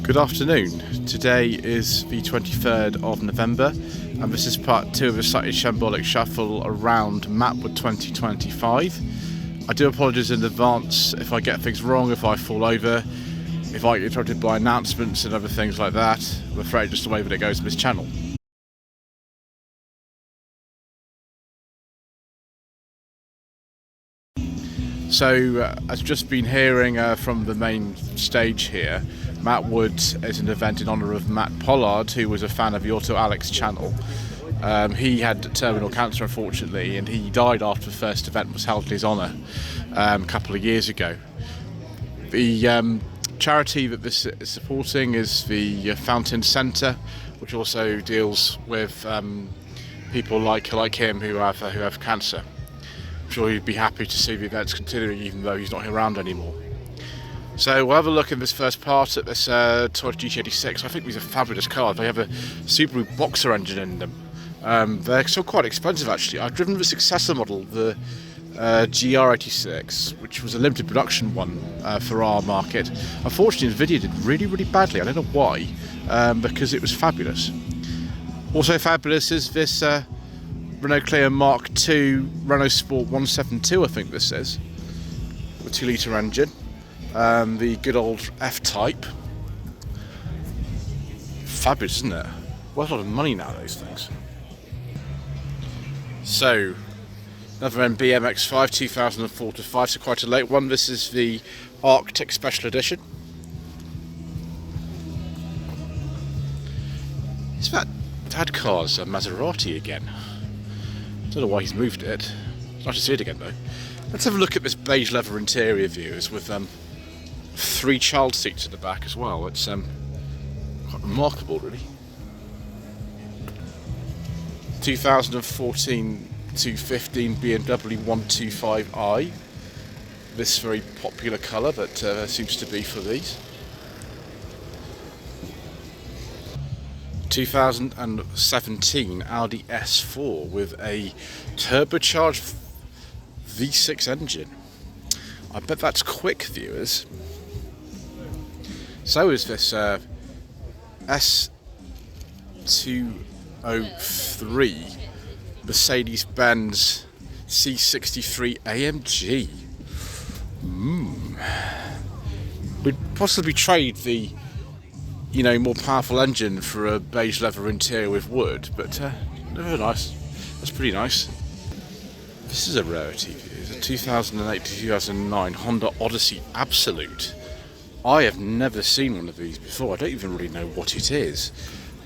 Good afternoon. Today is the 23rd of November and this is part 2 of a slightly shambolic shuffle around Mattwood 2025. I do apologise in advance if I get things wrong, if I fall over, if I get interrupted by announcements and other things like that. I'm afraid just the way that it goes in this channel. So, as just been hearing from the main stage here, Mattwood is an event in honour of Matt Pollard, who was a fan of the Auto Alex channel. He had terminal cancer, unfortunately, and he died after the first event was held in his honour a couple of years ago. The charity that this is supporting is the Fountain Centre, which also deals with people like him who have cancer. I'm sure he'd be happy to see the events continuing even though he's not around anymore. So we'll have a look in this first part at this Toyota GT86. I think these are fabulous cars. They have a Subaru Boxer engine in them. They're still quite expensive actually. I've driven the successor model, the GR86, which was a limited production one for our market. Unfortunately, the video did really badly. I don't know why, because it was fabulous. Also fabulous is this Renault Clio Mark II Renault Sport 172, I think this is, with 2-litre engine. The good old F-Type. Fabulous, isn't it? Worth a lot of money now, those things. So, another MX-5 2004 to 5, so quite a late one. This is the Arctic Special Edition. Is that Dad Car's Maserati again? I don't know why he's moved it. It's nice to see it again though. Let's have a look at this beige leather interior viewers with 3 child seats at the back as well. It's quite remarkable really. 2014 to 15 BMW 125i. This very popular colour that seems to be for these. 2017 Audi S4 with a turbocharged V6 engine. I bet that's quick, viewers. So is this S203 Mercedes-Benz C63 AMG. We'd possibly trade the more powerful engine for a beige leather interior with wood, but never nice. That's pretty nice. This is a rarity. It's a 2008 to 2009 Honda Odyssey Absolute. I have never seen one of these before. I don't even really know what it is.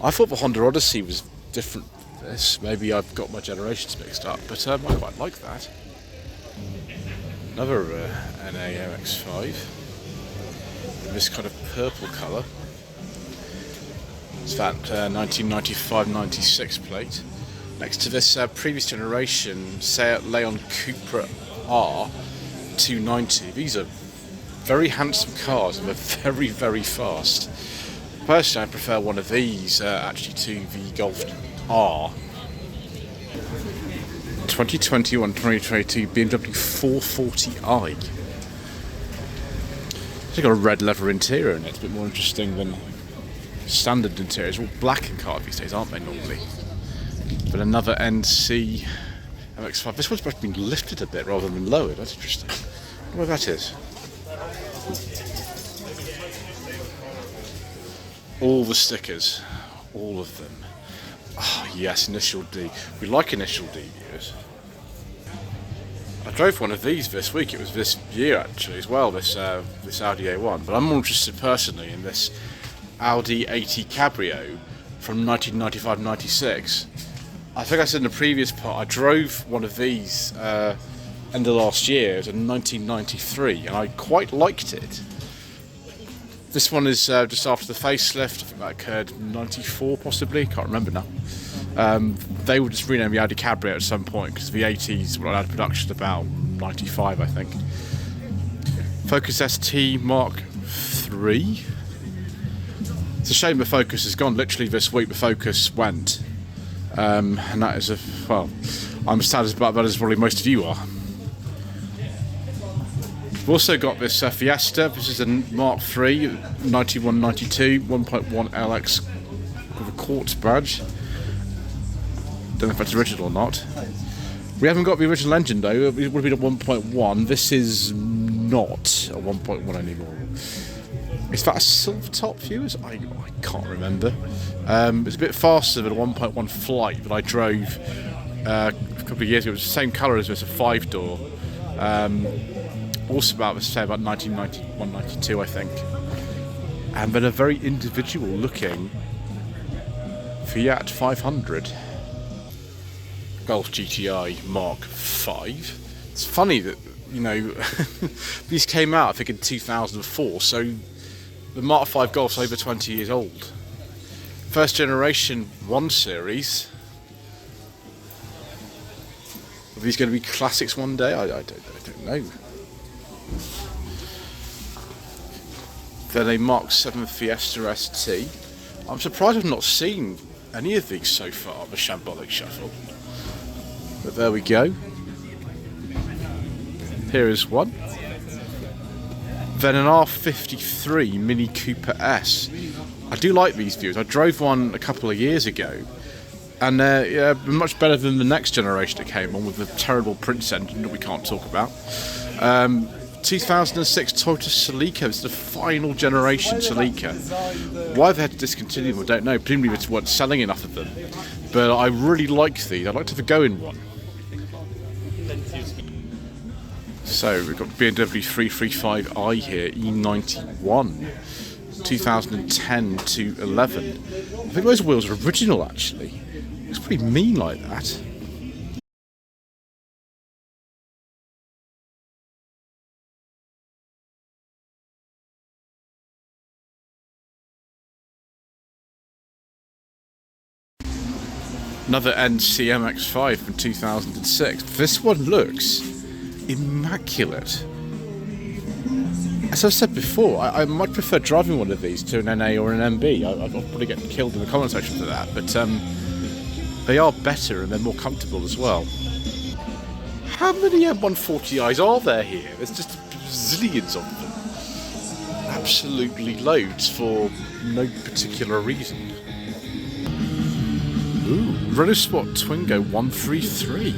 I thought the Honda Odyssey was different to this. Maybe I've got my generations mixed up, but I quite like that. Another NA MX-5 in this kind of purple colour. It's that 1995-96 plate. Next to this previous generation Seat Leon Cupra R290. These are very handsome cars and they're very fast. Personally, I prefer one of these actually to the Golf R. 2021-2022 BMW 440i. It's got a red leather interior in it. It's a bit more interesting than standard interiors. All black in cars these days, aren't they, normally? But another NC MX-5. This one's been lifted a bit rather than lowered. That's interesting. I wonder what that is. All the stickers. All of them. Oh, yes, Initial D. We like Initial D viewers. I drove one of these this week. It was this year, actually, as well, this Audi A1. But I'm more interested, personally, in this Audi 80 Cabrio from 1995-96. I think I said in the previous part, I drove one of these end of last year. It was in 1993 and I quite liked it. This one is just after the facelift. I think that occurred in 94 possibly, can't remember now. They would just rename the Audi Cabrio at some point because the 80s were out of production about 95 I think. Focus ST Mark III. It's a shame the Focus has gone. Literally this week the Focus went. And that is I'm as sad about that as probably most of you are. We've also got this Fiesta. This is a Mark III, 9192, 1.1 LX with a quartz badge. Don't know if that's original or not. We haven't got the original engine though. It would have been a 1.1. This is not a 1.1 anymore. Is that a silver top, viewers? I can't remember. It's a bit faster than a 1.1 flight that I drove a couple of years ago. It was the same colour as this, a 5-door. Also about the same, about 1991, 92, I think. And then a very individual looking Fiat 500. Golf GTI Mark V. It's funny that, you know, these came out I think in 2004, so the Mark V Golf's over 20 years old. First generation 1 Series. Are these going to be classics one day? I don't know. Then a Mark 7 Fiesta ST. I'm surprised I've not seen any of these so far, the Shambolic Shuffle. But there we go. Here is one. Then an R53 Mini Cooper S. I do like these views. I drove one a couple of years ago, and yeah, much better than the next generation that came on with the terrible Prince engine that we can't talk about. 2006 Toyota Celica. It's the final generation Celica. Why they had to discontinue them, I don't know. Presumably they weren't selling enough of them. But I really like these. I'd like to have a go in one. So we've got BMW 335i here, E91, 2010 to 11. I think those wheels are original actually. It's pretty mean like that. Another NCMX5 from 2006. This one looks immaculate. As I've said before, I might prefer driving one of these to an NA or an MB. I'll probably get killed in the comment section for that, but they are better and they're more comfortable as well. How many M140i's are there here? There's just zillions of them. Absolutely loads for no particular reason. Ooh, Renault Sport Twingo 133.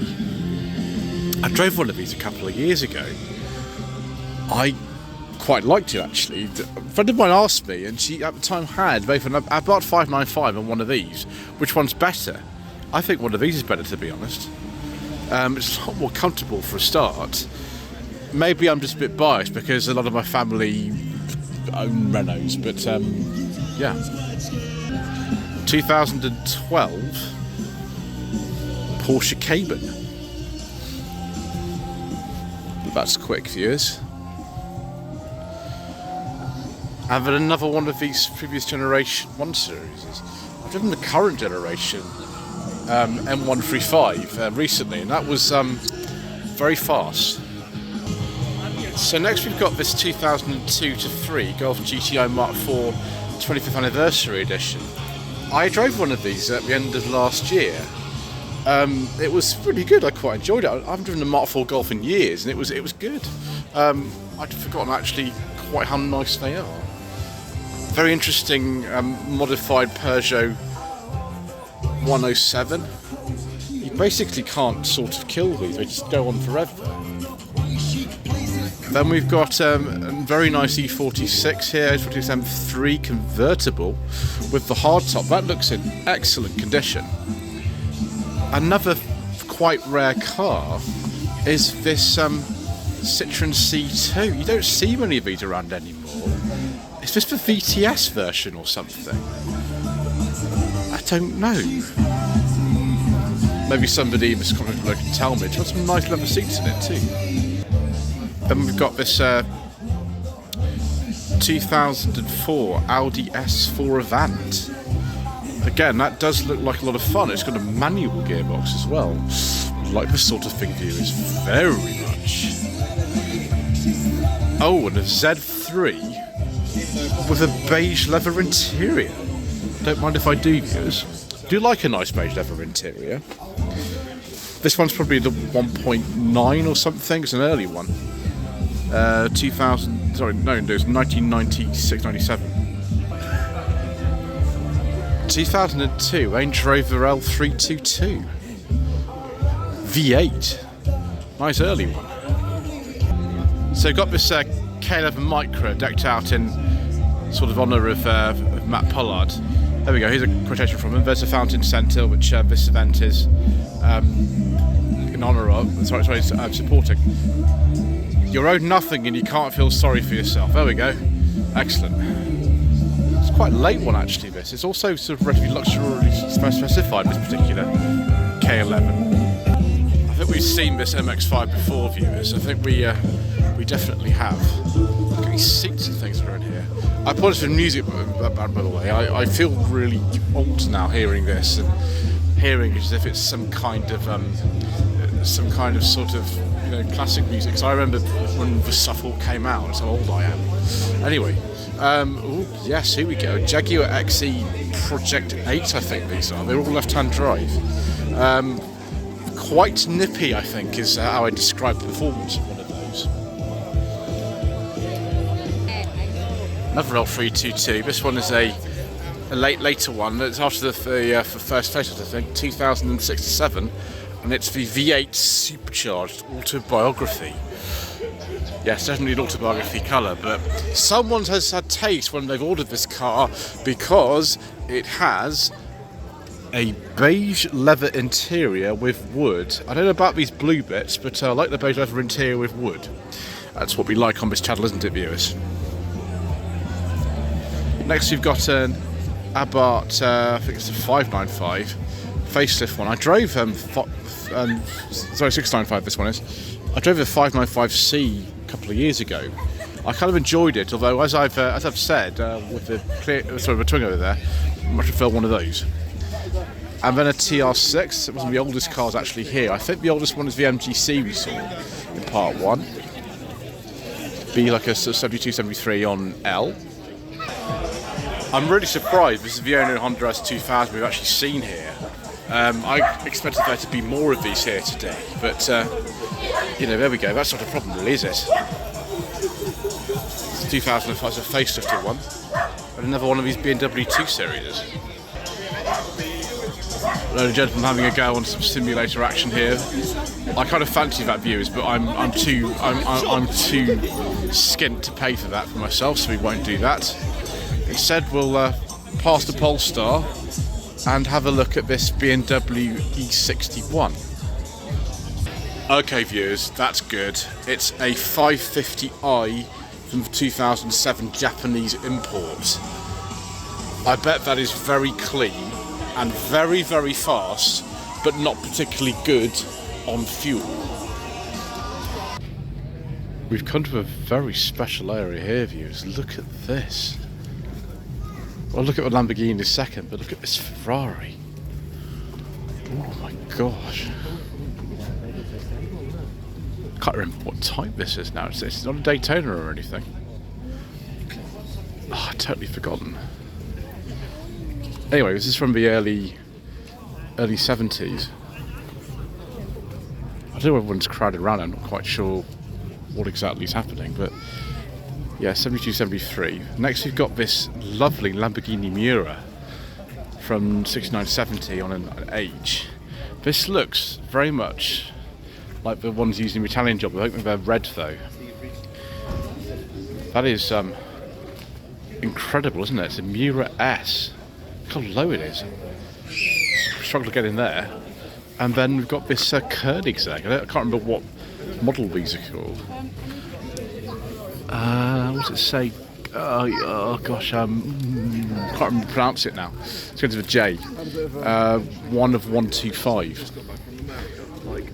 I drove one of these a couple of years ago. I quite liked it actually. A friend of mine asked me, and she at the time had both an Abarth 595 and one of these. Which one's better? I think one of these is better, to be honest. It's a lot more comfortable for a start. Maybe I'm just a bit biased because a lot of my family own Renaults, but yeah. 2012 Porsche Cayman. That's quick, viewers. And then another one of these previous generation 1 series. I've driven the current generation M135 recently, and that was very fast. So next we've got this 2002 to 3 Golf GTI Mark IV 25th Anniversary Edition. I drove one of these at the end of last year. It was pretty good. I quite enjoyed it. I haven't driven a Mark IV Golf in years, and it was good. I'd forgotten actually quite how nice they are. Very interesting modified Peugeot 107. You basically can't sort of kill these; they just go on forever. Then we've got a very nice E46 here, E46 M3 convertible with the hardtop. That looks in excellent condition. Another quite rare car is this Citroen C2. You don't see many of these around anymore. Is this the VTS version or something? I don't know. Maybe somebody in this comment below can tell me. It's got some nice leather seats in it too. Then we've got this 2004 Audi S4 Avant. Again, that does look like a lot of fun. It's got a manual gearbox as well. I like this sort of thing, viewers, very much. Oh, and a Z3 with a beige leather interior. Don't mind if I do, viewers. Do like a nice beige leather interior. This one's probably the 1.9 or something. It's an early one. 2000. Sorry, no, it was 1996, 97. 2002 Range Rover L322 V8. Nice early one. So got this K11 Micra decked out in sort of honour of Matt Pollard. There we go, here's a quotation from him. There's a fountain centre which this event is in honour of, supporting. You're owed nothing and you can't feel sorry for yourself. There we go. Excellent. It's quite a late one actually, this. It's also sort of relatively luxuriously specified, this particular K11. I think we've seen this MX-5 before, viewers. I think we definitely have. Look at these seats and things that are in here. I apologise for the music, by the way. I feel really old now hearing this, and hearing as if it's some kind of sort of classic music. So I remember when the stuff all came out. That's how old I am. Anyway, yes, here we go. Jaguar XE Project 8, I think these are. They're all left-hand drive. Quite nippy, I think, is how I describe the performance of one of those. Another L322. This one is a later one. It's after the first facelift, I think, 2067, and it's the V8 supercharged autobiography. Yes, definitely an autobiography colour, but someone has had taste when they've ordered this car because it has a beige leather interior with wood. I don't know about these blue bits, but I like the beige leather interior with wood. That's what we like on this channel, isn't it, viewers? Next we've got an Abarth, I think it's a 595 facelift one. I drove 695 this one is. I drove a 595C a couple of years ago. I kind of enjoyed it, although as I've said with the twin over there, I much prefer one of those. And then a TR6. It wasn't the oldest cars actually here. I think the oldest one is the MGC we saw in part 1. Be like a 72, 73 on L. I'm really surprised. This is the only Honda S2000 we've actually seen here. I expected there to be more of these here today, but there we go. That's not a problem, really, is it? It's 2005, it's a facelifted one, and another one of these BMW 2 Series. Ladies and gentlemen, having a go on some simulator action here. I kind of fancy that, viewers, but I'm too skint to pay for that for myself, so we won't do that. Instead, we'll pass the Polestar and have a look at this BMW E61. Okay, viewers, that's good. It's a 550i from 2007 Japanese import. I bet that is very clean and very, very fast, but not particularly good on fuel. We've come to a very special area here, viewers. Look at this. Well, look at the Lamborghini in a second, but look at this Ferrari. Oh my gosh. Can't remember what type this is now. It's not a Daytona or anything. Oh, I'd totally forgotten. Anyway, this is from the early 70s. I don't know if everyone's crowded around. I'm not quite sure what exactly is happening, but yeah, 72, 73. Next we've got this lovely Lamborghini Miura from 69, 70 on an H. This looks very much like the ones used in the Italian job. I think they're red though. That is incredible, isn't it? It's a Miura S. Look how low it is. Struggle to get in there. And then we've got this Koenigsegg. I can't remember what model these are called. What does it say? Oh gosh, can't pronounce it now. It's going to the J. 1 of 125.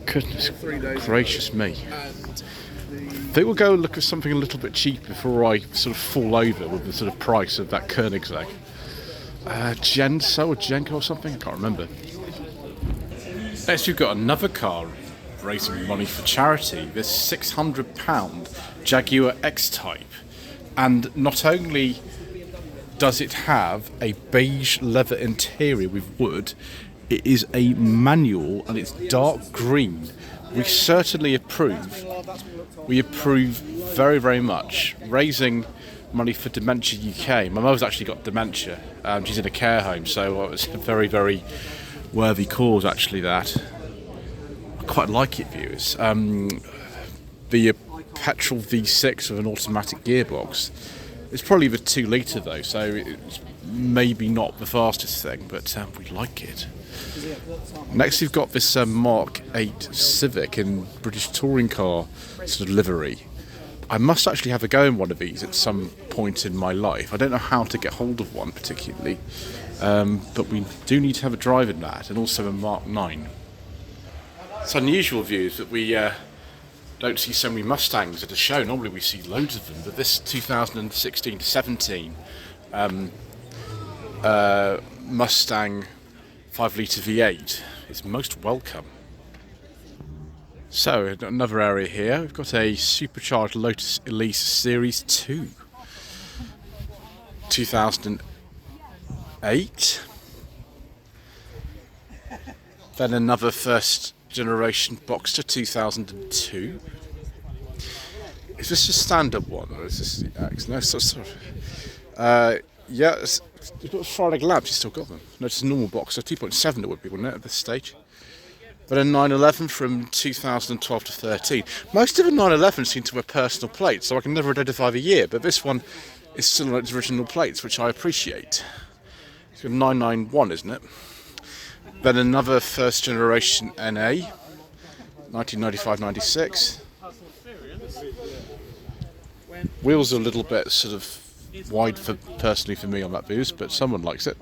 Goodness gracious me. I think we'll go look at something a little bit cheap before I sort of fall over with the sort of price of that Koenigsegg. Genso or Genko or something? I can't remember. Next we've got another car raising money for charity. This £600 Jaguar X-Type. And not only does it have a beige leather interior with wood, It is a manual and it's dark green. We certainly approve. We approve very, very much. Raising money for Dementia UK. My mother's actually got dementia. She's in a care home, so it was a very, very worthy cause, actually, that. I quite like it, viewers. The petrol V6 with an automatic gearbox. It's probably the 2 litre though, so it's maybe not the fastest thing, but we like it. Next we've got this Mark 8 Civic in British touring car sort of livery. I must actually have a go in one of these at some point in my life. I don't know how to get hold of one particularly, but we do need to have a drive in that, and also a Mark 9. It's unusual, views, that we don't see so many Mustangs at a show. Normally we see loads of them, but this 2016-17 Mustang 5-litre V8 is most welcome. So, another area here, we've got a supercharged Lotus Elise Series 2. 2008. Then another first generation Boxster 2002. Is this a standard one or is this the X? No, sorry. Yeah, it's got Friday lamps, you still got them. No, it's a normal Boxster, 2.7 it would be, wouldn't it, at this stage? But a 911 from 2012 to 13. Most of the 911s seem to have personal plates, so I can never identify the year, but this one is still on its original plates, which I appreciate. It's a 991, isn't it? Then another first generation NA, 1995-96. Wheels are a little bit sort of wide personally for me on that boost, but someone likes it.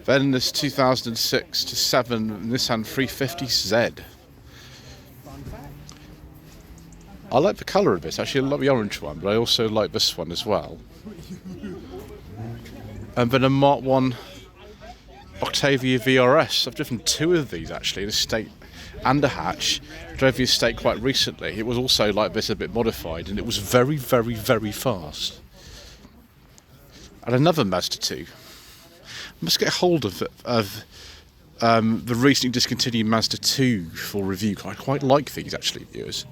Then this 2006 to 7 Nissan 350Z. I like the colour of this, actually I like the orange one, but I also like this one as well. And then a Mark 1 Octavia VRS. I've driven 2 of these actually, an estate and a hatch. I drove the estate quite recently. It was also like this, a bit modified, and it was very, very, very fast. And another Mazda 2. I must get hold of the recently discontinued Mazda 2 for review. I quite like these actually, viewers.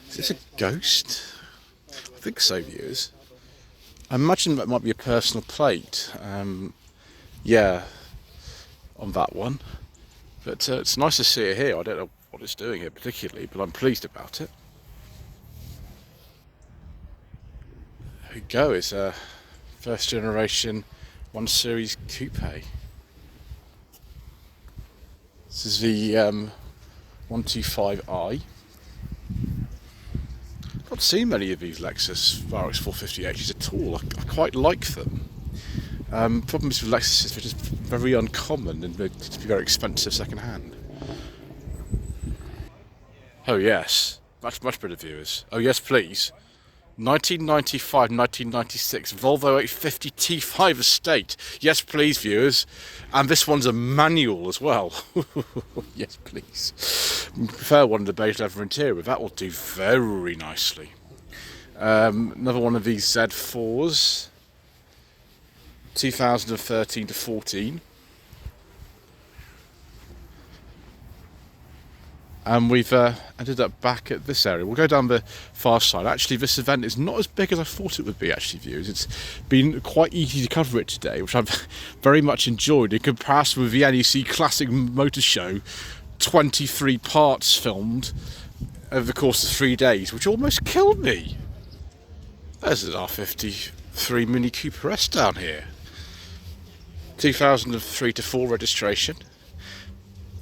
Is this a Ghost? I think so, viewers. I imagine that might be a personal plate. Yeah, on that one. But it's nice to see it here. I don't know what it's doing here particularly, but I'm pleased about it. There we go, it's a first generation 1 Series Coupe. This is the 125i. I've not seen many of these Lexus RX 450h's at all. I quite like them. Problem is with Lexus is they're just very uncommon and they're to be very expensive second hand. Oh yes, much better, viewers. Oh yes, please. 1995-1996 Volvo 850 T5 Estate. Yes, please, viewers. And this one's a manual as well. Yes, please. I prefer one of the beige leather interior, but that will do very nicely. Another one of these Z4s. 2013 to 14. And we've ended up back at this area. We'll go down the far side. Actually, this event is not as big as I thought it would be, actually, viewers. It's been quite easy to cover it today, which I've very much enjoyed in comparison with the NEC Classic Motor Show, 23 parts filmed over the course of 3 days, which almost killed me. There's an R53 Mini Cooper S down here. 2003 to 4 registration.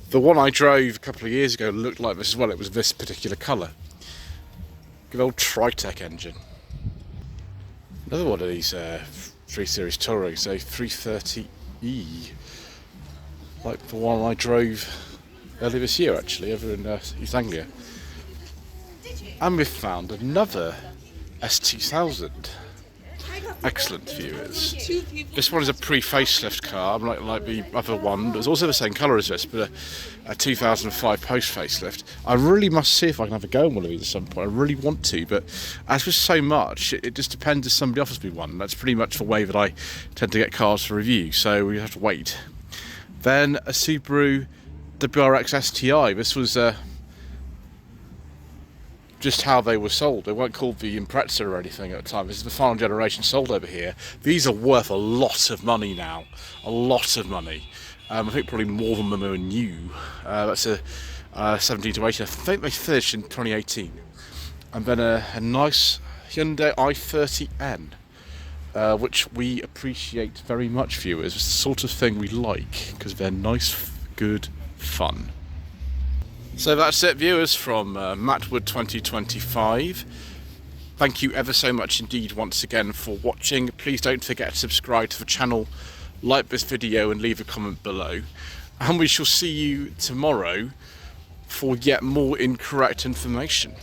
The one I drove a couple of years ago looked like this as well. It was this particular colour. Good old Tritec engine. Another one of these 3 Series Tourings, a 330e. Like the one I drove earlier this year, actually, over in East Anglia. And we've found another S2000. Excellent viewers. This one is a pre-facelift car, like the other one. It's also the same colour as this, but a 2005 post-facelift. I really must see if I can have a go on one of these at some point. I really want to, but as with so much, it just depends if somebody offers me one. That's pretty much the way that I tend to get cars for review, so we have to wait. Then a Subaru WRX STI. This was just how they were sold. They weren't called the Impreza or anything at the time. This is the final generation sold over here. These are worth a lot of money now. A lot of money. I think probably more than them are new. That's a 17 to 18. I think they finished in 2018. And then a nice Hyundai i30N, which we appreciate very much, viewers. It's the sort of thing we like, because they're nice, good fun. So that's it, viewers, from Mattwood 2025. Thank you ever so much indeed once again for watching. Please don't forget to subscribe to the channel, like this video and leave a comment below. And we shall see you tomorrow for yet more incorrect information.